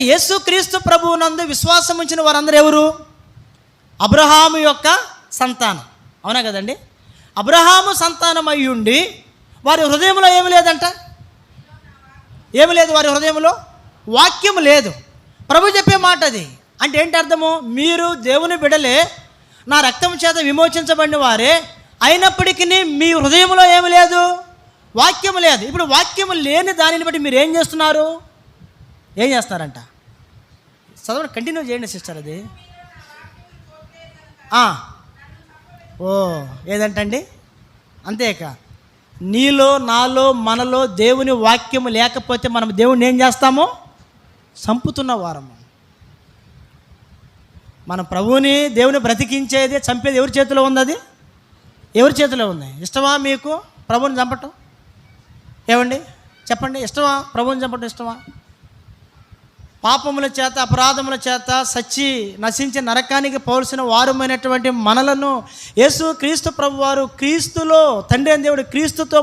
యేసుక్రీస్తు ప్రభువునందు విశ్వాసం ఉంచిన వారందరూ ఎవరు? అబ్రహాము యొక్క సంతానం. అవునా కదండి? అబ్రహాము సంతానం అయ్యుండి వారి హృదయంలో ఏమి లేదంట? ఏమి లేదు వారి హృదయంలో? వాక్యం లేదు. ప్రభు చెప్పే మాట అది. అంటే ఏంటి అర్థము? మీరు దేవుని బిడ్డలే, నా రక్తం చేత విమోచించబడిన వారే, అయినప్పటికీ మీ హృదయంలో ఏమి లేదు? వాక్యం లేదు. ఇప్పుడు వాక్యం లేని దానిని బట్టి మీరు ఏం చేస్తున్నారు? ఏం చేస్తున్నారంట? చదవండి, కంటిన్యూ చేయండి సిస్టర్. అది ఏదంటండి? అంతేక నీలో, నాలో, మనలో దేవుని వాక్యం లేకపోతే మనం దేవుడిని ఏం చేస్తాము? చంపుతున్న వారము. మన ప్రభువుని, దేవుని బ్రతికించేది, చంపేది ఎవరి చేతిలో ఉంది? అది ఎవరి చేతిలో ఉంది? ఇష్టమా మీకు ప్రభువుని చంపటం? ఏమండి చెప్పండి, ఇష్టమా ప్రభువుని చంపటం? ఇష్టమా? పాపముల చేత, అపరాధముల చేత సచ్చి నశించి నరకానికి పోల్సిన వారమైనటువంటి మనలను యేసు క్రీస్తు ప్రభువారు క్రీస్తులో, తండ్రి అయిన దేవుడు క్రీస్తుతో